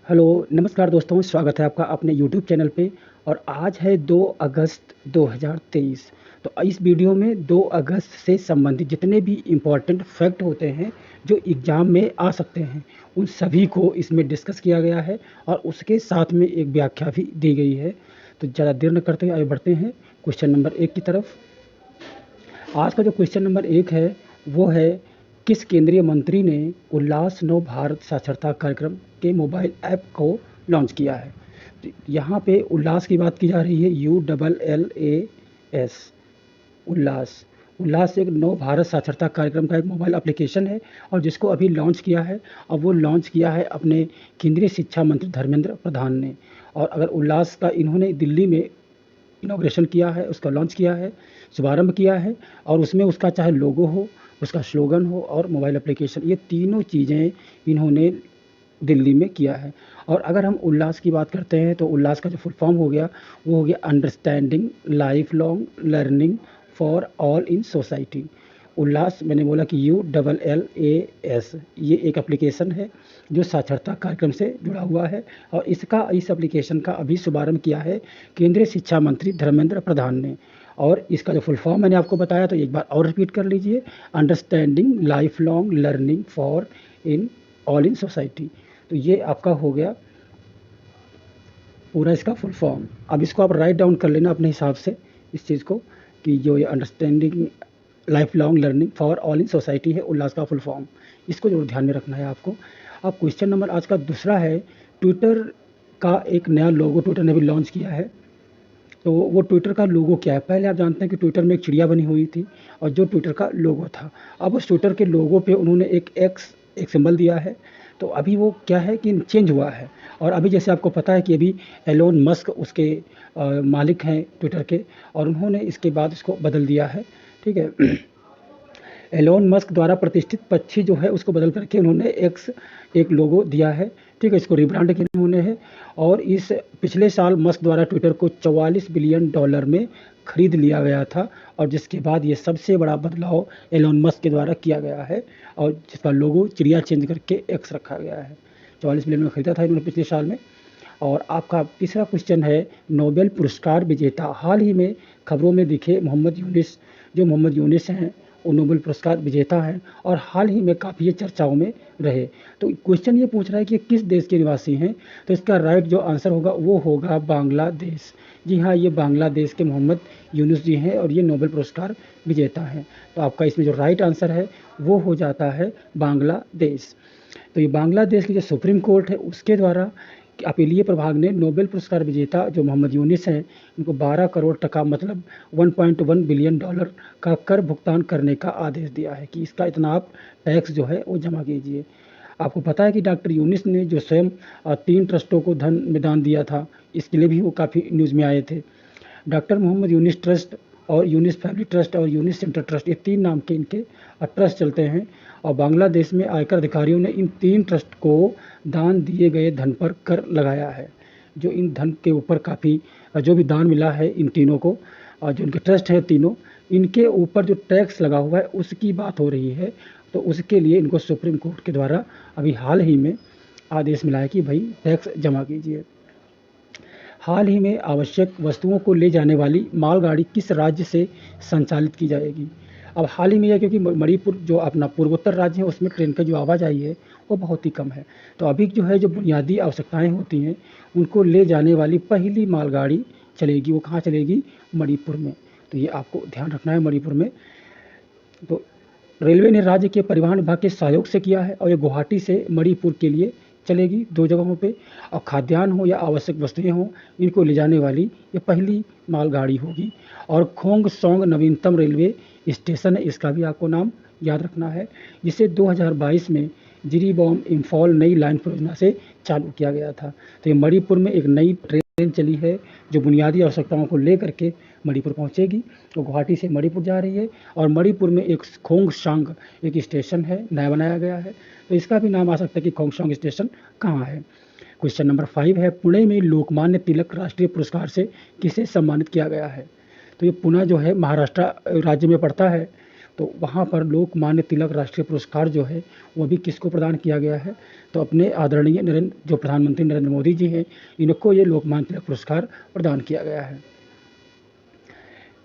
Hello, नमस्कार दोस्तों, स्वागत है आपका अपने यूट्यूब चैनल पे। और आज है 2 अगस्त 2023। तो इस वीडियो में 2 अगस्त से संबंधित जितने भी इम्पोर्टेंट फैक्ट होते हैं जो एग्ज़ाम में आ सकते हैं, उन सभी को इसमें डिस्कस किया गया है और उसके साथ में एक व्याख्या भी दी गई है। तो ज़्यादा देर न करते हुए आगे बढ़ते हैं क्वेश्चन नंबर 1 की तरफ। आज का जो क्वेश्चन नंबर 1 है वो है, किस केंद्रीय मंत्री ने उल्लास नव भारत साक्षरता कार्यक्रम के मोबाइल ऐप को लॉन्च किया है? तो यहाँ पे उल्लास की बात की जा रही है, ULLAS, उल्लास। उल्लास एक नव भारत साक्षरता कार्यक्रम का एक मोबाइल एप्लीकेशन है और जिसको अभी लॉन्च किया है, और वो लॉन्च किया है अपने केंद्रीय शिक्षा मंत्री धर्मेंद्र प्रधान ने। और अगर उल्लास का इन्होंने दिल्ली में इनॉग्रेशन किया है, उसका लॉन्च किया है, शुभारंभ किया है, और उसमें उसका चाहे लोगो हो, उसका स्लोगन हो और मोबाइल एप्लीकेशन, ये तीनों चीज़ें इन्होंने दिल्ली में किया है। और अगर हम उल्लास की बात करते हैं तो उल्लास का जो फुल फॉर्म हो गया वो हो गया understanding life long learning for all in society. Ullas मैंने बोला कि ULLAS, ये एक एप्लीकेशन है जो साक्षरता कार्यक्रम से जुड़ा हुआ है, और इस एप्लीकेशन का अभी शुभारंभ किया है केंद्रीय शिक्षा मंत्री धर्मेंद्र प्रधान ने। और इसका जो फुल फॉर्म मैंने आपको बताया, तो एक बार और रिपीट कर लीजिए, understanding life long learning for in all in society. तो ये आपका हो गया पूरा इसका फुल फॉर्म। अब इसको आप राइट डाउन कर लेना अपने हिसाब से इस चीज़ को, कि जो ये understanding life long learning for all in society है, उल्लास का फुल फॉर्म। इसको जरूर ध्यान में रखना है आपको। अब क्वेश्चन नंबर आज का दूसरा है, ट्विटर का एक नया लोगो ट्विटर ने भी लॉन्च किया है। तो वो ट्विटर का लोगो क्या है? पहले आप जानते हैं कि ट्विटर में एक चिड़िया बनी हुई थी और जो ट्विटर का लोगो था, अब उस ट्विटर के लोगो पे उन्होंने एक सिंबल दिया है। तो अभी वो क्या है कि चेंज हुआ है। और अभी जैसे आपको पता है कि अभी एलोन मस्क उसके मालिक हैं ट्विटर के, और उन्होंने इसके बाद इसको बदल दिया है। ठीक है। एलोन मस्क द्वारा प्रतिष्ठित पक्षी जो है उसको बदल करके उन्होंने एक लोगो दिया है। ठीक है, इसको रिब्रांड किया उन्होंने है। और इस पिछले साल मस्क द्वारा ट्विटर को $44 बिलियन में खरीद लिया गया था, और जिसके बाद ये सबसे बड़ा बदलाव एलोन मस्क के द्वारा किया गया है, और जिसका लोगो चिड़िया चेंज करके एक्स रखा गया है। 44 बिलियन में खरीदा था इन्होंने पिछले साल में। और आपका तीसरा क्वेश्चन है, नोबेल पुरस्कार विजेता हाल ही में खबरों में दिखे मोहम्मद यूनिस, जो मोहम्मद यूनिस हैं वो नोबेल पुरस्कार विजेता हैं और हाल ही में काफ़ी ये चर्चाओं में रहे। तो क्वेश्चन ये पूछ रहा है कि ये किस देश के निवासी हैं? तो इसका राइट जो आंसर होगा वो होगा बांग्लादेश। जी हाँ, ये बांग्लादेश के मोहम्मद यूनुस जी हैं और ये नोबेल पुरस्कार विजेता हैं। तो आपका इसमें जो राइट आंसर है वो हो जाता है बांग्लादेश। तो ये बांग्लादेश की जो सुप्रीम कोर्ट है उसके द्वारा अपीलीय प्रभाग ने नोबेल पुरस्कार विजेता जो मोहम्मद यूनिस हैं, उनको 12 करोड़ टका मतलब $1.1 बिलियन का कर भुगतान करने का आदेश दिया है कि इसका इतना आप टैक्स जो है वो जमा कीजिए। आपको पता है कि डॉक्टर यूनिस ने जो स्वयं 3 ट्रस्टों को धन में दान दिया था, इसके लिए भी वो काफ़ी न्यूज़ में आए थे। डॉक्टर मोहम्मद यूनिस ट्रस्ट और यूनिस फैमिली ट्रस्ट और यूनिस सेंटर ट्रस्ट, ये 3 नाम के इनके ट्रस्ट चलते हैं। और बांग्लादेश में आयकर अधिकारियों ने इन 3 ट्रस्ट को दान दिए गए धन पर कर लगाया है। जो इन धन के ऊपर काफ़ी जो भी दान मिला है इन तीनों को, और जो इनके ट्रस्ट हैं तीनों, इनके ऊपर जो टैक्स लगा हुआ है उसकी बात हो रही है। तो उसके लिए इनको सुप्रीम कोर्ट के द्वारा अभी हाल ही में आदेश मिला है कि भाई टैक्स जमा कीजिए। हाल ही में आवश्यक वस्तुओं को ले जाने वाली मालगाड़ी किस राज्य से संचालित की जाएगी? अब हाल ही में यह, क्योंकि मणिपुर जो अपना पूर्वोत्तर राज्य है उसमें ट्रेन का जो आवाजाही है वो बहुत ही कम है, तो अभी जो है जो बुनियादी आवश्यकताएं होती हैं उनको ले जाने वाली पहली मालगाड़ी चलेगी, वो कहाँ चलेगी? मणिपुर में। तो ये आपको ध्यान रखना है मणिपुर में। तो रेलवे ने राज्य के परिवहन विभाग के सहयोग से किया है और ये गुवाहाटी से मणिपुर के लिए चलेगी 2 जगहों पे। और खाद्यान्न हो या आवश्यक वस्तुएं हों, इनको ले जाने वाली ये पहली मालगाड़ी होगी। और खोंगसोंग नवीनतम रेलवे स्टेशन है, इसका भी आपको नाम याद रखना है, जिसे 2022 में जिरीबॉम इम्फॉल नई लाइन परियोजना से चालू किया गया था। तो ये मणिपुर में एक नई ट्रेन चली है जो बुनियादी आवश्यकताओं को लेकर के मणिपुर पहुंचेगी। तो गुवाहाटी से मणिपुर जा रही है, और मणिपुर में एक खोंगसांग एक स्टेशन है, नया बनाया गया है, तो इसका भी नाम आ सकता है कि खोंगसांग स्टेशन कहाँ है। क्वेश्चन नंबर 5 है, पुणे में लोकमान्य तिलक राष्ट्रीय पुरस्कार से किसे सम्मानित किया गया है? तो ये पुणे जो है महाराष्ट्र राज्य में पड़ता है। तो वहाँ पर लोकमान्य तिलक राष्ट्रीय पुरस्कार जो है वो भी किसको प्रदान किया गया है, तो अपने आदरणीय जो प्रधानमंत्री नरेंद्र मोदी जी हैं, इनको ये लोकमान्य तिलक पुरस्कार प्रदान किया गया है।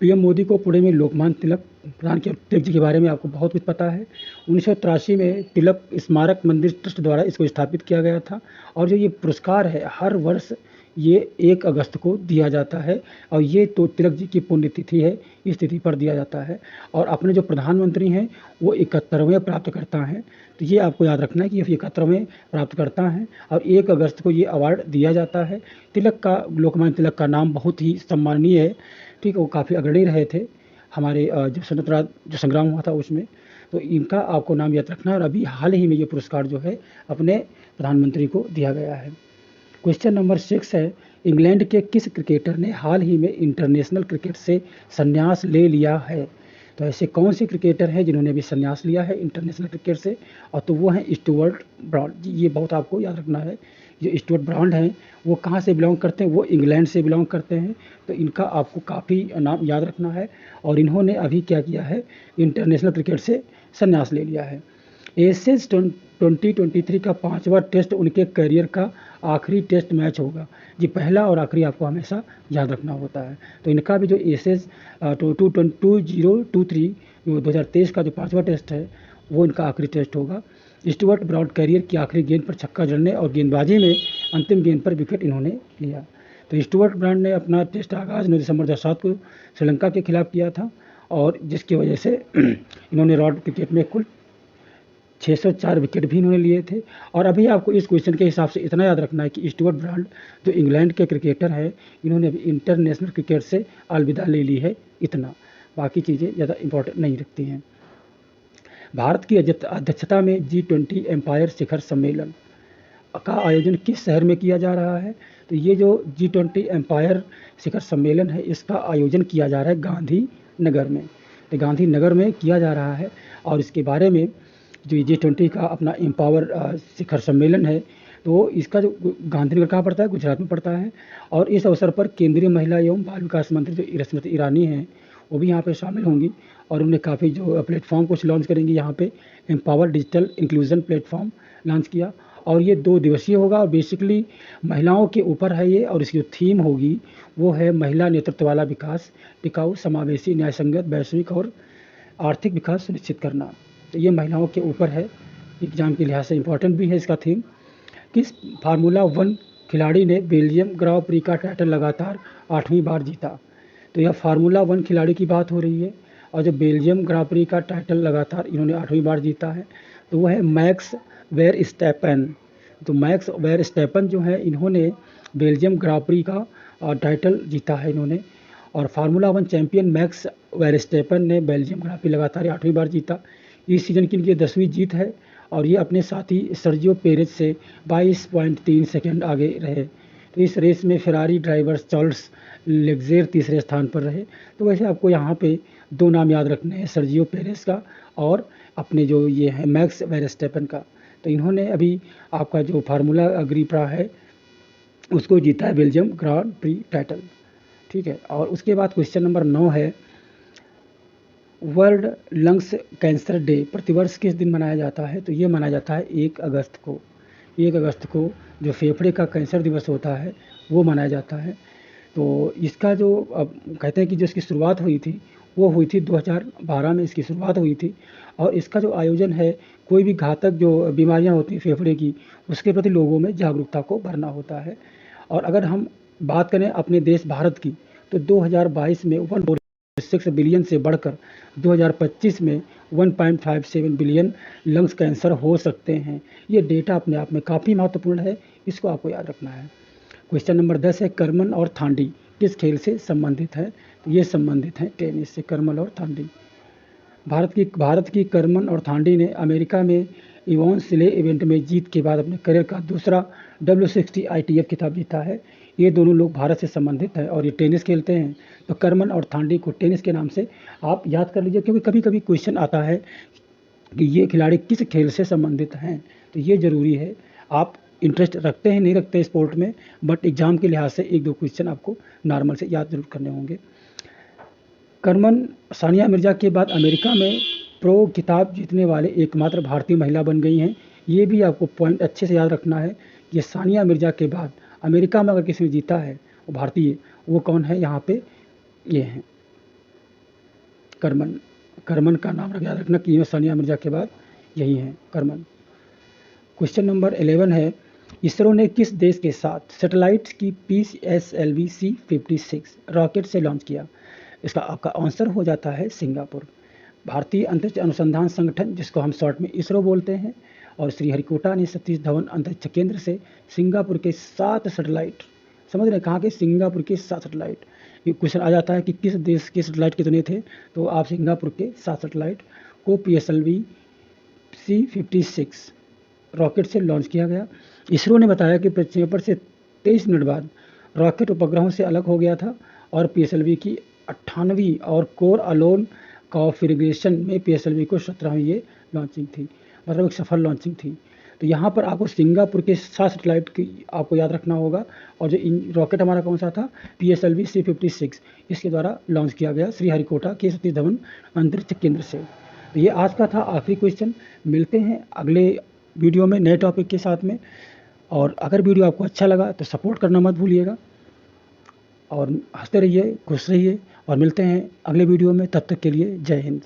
पीएम मोदी को पुणे में लोकमान्य तिलक प्रदान किया। तिलक जी के बारे में आपको बहुत कुछ पता है। 1983 में तिलक स्मारक मंदिर ट्रस्ट द्वारा इसको स्थापित किया गया था, और जो ये पुरस्कार है हर वर्ष ये 1 अगस्त को दिया जाता है, और ये तो तिलक जी की पुण्यतिथि है, इस तिथि पर दिया जाता है। और अपने जो प्रधानमंत्री हैं वो 71वें प्राप्तकर्ता हैं, तो ये आपको याद रखना है कि ये 71वें प्राप्तकर्ता हैं, और 1 अगस्त को ये अवार्ड दिया जाता है। तिलक का, लोकमान्य तिलक का नाम बहुत ही सम्माननीय है, ठीक है। वो काफ़ी अग्रणी रहे थे हमारे जो स्वतंत्रता जो संग्राम हुआ था उसमें, तो इनका आपको नाम याद रखना है। और अभी हाल ही में ये पुरस्कार जो है अपने प्रधानमंत्री को दिया गया है। क्वेश्चन नंबर 6 है, इंग्लैंड के किस क्रिकेटर ने हाल ही में इंटरनेशनल क्रिकेट से संन्यास ले लिया है? तो ऐसे कौन से क्रिकेटर हैं जिन्होंने भी संन्यास लिया है इंटरनेशनल क्रिकेट से? और तो वो हैं स्टुअर्ट ब्रॉड जी। ये बहुत आपको याद रखना है। जो स्टुअर्ट ब्रॉड हैं वो कहाँ से बिलोंग करते हैं? वो इंग्लैंड से बिलोंग करते हैं, तो इनका आपको काफ़ी नाम याद रखना है। और इन्होंने अभी क्या किया है, इंटरनेशनल क्रिकेट से संन्यास ले लिया है। एशेज 2023 का 5वां टेस्ट उनके करियर का आखिरी टेस्ट मैच होगा जी। पहला और आखिरी आपको हमेशा याद रखना होता है। तो इनका भी जो एशेज 2023 जो 2023 का जो 5वां टेस्ट है वो इनका आखिरी टेस्ट होगा। स्टुअर्ट ब्रॉड करियर की आखिरी गेंद पर छक्का जड़ने और गेंदबाजी में अंतिम गेंद पर विकेट इन्होंने लिया। तो स्टुअर्ट ब्रॉड ने अपना टेस्ट आगाज़ 9 दिसंबर 2007 को श्रीलंका के खिलाफ किया था, और जिसकी वजह से इन्होंने रॉड क्रिकेट में कुल 604 विकेट भी इन्होंने लिए थे। और अभी आपको इस क्वेश्चन के हिसाब से इतना याद रखना है कि स्टुअर्ट ब्रॉड जो इंग्लैंड के क्रिकेटर हैं, इन्होंने अभी इंटरनेशनल क्रिकेट से अलविदा ले ली है, इतना। बाकी चीज़ें ज़्यादा इंपॉर्टेंट नहीं रखती हैं। भारत की अध्यक्षता में G20 एम्पायर शिखर सम्मेलन का आयोजन किस शहर में किया जा रहा है? तो ये जो G20 एम्पायर शिखर सम्मेलन है इसका आयोजन किया जा रहा है गांधीनगर में। तो गांधीनगर में किया जा रहा है, और इसके बारे में जो G20 का अपना एम्पावर शिखर सम्मेलन है, तो इसका जो गांधीनगर कहाँ पड़ता है? गुजरात में पड़ता है। और इस अवसर पर केंद्रीय महिला एवं बाल विकास मंत्री जो स्मृति ईरानी हैं वो भी यहाँ पे शामिल होंगी, और उन्हें काफ़ी जो प्लेटफॉर्म कुछ लॉन्च करेंगी यहाँ पे। Empower digital inclusion platform launch किया, और ये 2 दिवसीय होगा, और बेसिकली महिलाओं के ऊपर है ये। और इसकी जो थीम होगी वो है महिला नेतृत्व वाला विकास, टिकाऊ, समावेशी, न्यायसंगत, वैश्विक और आर्थिक विकास सुनिश्चित करना। तो ये महिलाओं के ऊपर है। एग्जाम के लिहाज से इम्पोर्टेंट भी है इसका थीम। किस फार्मूला 1 खिलाड़ी ने बेल्जियम ग्रां प्री का टाइटल लगातार 8वीं बार जीता? तो यह फार्मूला 1 खिलाड़ी की बात हो रही है, और जो बेल्जियम ग्रां प्री का टाइटल लगातार इन्होंने 8वीं बार जीता है तो वह है मैक्स वेरस्टैपेन। तो मैक्स वेरस्टैपेन जो है इन्होंने बेल्जियम ग्रां प्री का टाइटल जीता है इन्होंने। और फार्मूला 1 चैंपियन मैक्स वेरस्टैपेन ने बेल्जियम ग्रां प्री लगातार 8वीं बार जीता। इस सीज़न की इनकी 10वीं जीत है, और ये अपने साथी सर्जियो पेरेज से 22.3 सेकंड आगे रहे। तो इस रेस में फेरारी ड्राइवर चार्ल्स लेक्जेर तीसरे स्थान पर रहे। तो वैसे आपको यहाँ पे 2 नाम याद रखने हैं, सर्जियो पेरेज का और अपने जो ये है मैक्स वेरस्टैपेन का। तो इन्होंने अभी आपका जो फार्मूला ग्रीप्रा है उसको जीता है, बेल्जियम ग्रां प्री टाइटल, ठीक है। और उसके बाद क्वेश्चन नंबर 9 है, वर्ल्ड लंग्स कैंसर डे प्रतिवर्ष किस दिन मनाया जाता है? तो ये मनाया जाता है 1 अगस्त को। 1 अगस्त को जो फेफड़े का कैंसर दिवस होता है वो मनाया जाता है। तो इसका जो अब कहते हैं कि जो इसकी शुरुआत हुई थी वो हुई थी 2012 में इसकी शुरुआत हुई थी। और इसका जो आयोजन है, कोई भी घातक जो बीमारियां होती हैं फेफड़े की उसके प्रति लोगों में जागरूकता को भरना होता है। और अगर हम बात करें अपने देश भारत की, तो 2022 में 1.6 बिलियन से बढ़कर 2025 में 1.57 बिलियन लंग्स कैंसर हो सकते हैं। ये डेटा अपने आप में काफ़ी महत्वपूर्ण है, इसको आपको याद रखना है। क्वेश्चन नंबर 10 है, करमन और थांडी किस खेल से संबंधित है? तो ये संबंधित हैं टेनिस से, करमन और थांडी। भारत की करमन और थांडी ने अमेरिका में इवॉन्स सिले इवेंट में जीत के बाद अपने करियर का दूसरा W60 ITF खिताब जीता है। ये दोनों लोग भारत से संबंधित हैं और ये टेनिस खेलते हैं। तो करमन और थांडी को टेनिस के नाम से आप याद कर लीजिए, क्योंकि कभी कभी क्वेश्चन आता है कि ये खिलाड़ी किस खेल से संबंधित हैं, तो ये ज़रूरी है। आप इंटरेस्ट रखते हैं नहीं रखते स्पोर्ट में, बट एग्जाम के लिहाज से 1-2 क्वेश्चन आपको नॉर्मल से याद जरूर करने होंगे। करमन सानिया मिर्ज़ा के बाद अमेरिका में प्रो खिताब जीतने वाले एकमात्र भारतीय महिला बन गई हैं। ये भी आपको पॉइंट अच्छे से याद रखना है। ये सानिया मिर्ज़ा के बाद अमेरिका में अगर किसी ने जीता है वो भारतीय, वो कौन है यहाँ पे, ये हैं करमन। करमन का नाम याद रखना कि ये सानिया मिर्ज़ा के बाद यही हैं करमन। क्वेश्चन नंबर 11 है, इसरो ने किस देश के साथ सैटेलाइट की PSLV C56 रॉकेट से लॉन्च किया? इसका आपका आंसर हो जाता है सिंगापुर। भारतीय अंतरिक्ष अनुसंधान संगठन, जिसको हम शॉर्ट में इसरो बोलते हैं, और श्रीहरिकोटा ने सतीश धवन अंतरिक्ष केंद्र से सिंगापुर के 7 सैटेलाइट, समझ रहे हैं कहाँ के, सिंगापुर के 7 सैटेलाइट। ये क्वेश्चन आ जाता है कि किस देश के सैटेलाइट कितने थे, तो आप सिंगापुर के 7 सैटेलाइट को PSLV C56 रॉकेट से लॉन्च किया गया। इसरो ने बताया कि प्रक्षेपण से 23 मिनट बाद रॉकेट उपग्रहों से अलग हो गया था और PSLV की 98वीं और कोर अलोन कॉन्फ़िगरेशन में PSLV को 17वीं ये लॉन्चिंग थी, मतलब एक सफल लॉन्चिंग थी। तो यहाँ पर आपको सिंगापुर के 7 सैटेलाइट की आपको याद रखना होगा। और जो रॉकेट हमारा कौन सा था, PSLV C56, इसके द्वारा लॉन्च किया गया श्रीहरिकोटा के सतीश धवन अंतरिक्ष केंद्र से। तो ये आज का था आखिरी क्वेश्चन। मिलते हैं अगले वीडियो में नए टॉपिक के साथ में। और अगर वीडियो आपको अच्छा लगा तो सपोर्ट करना मत भूलिएगा, और हंसते रहिए, खुश रहिए, और मिलते हैं अगले वीडियो में। तब तक के लिए जय हिंद।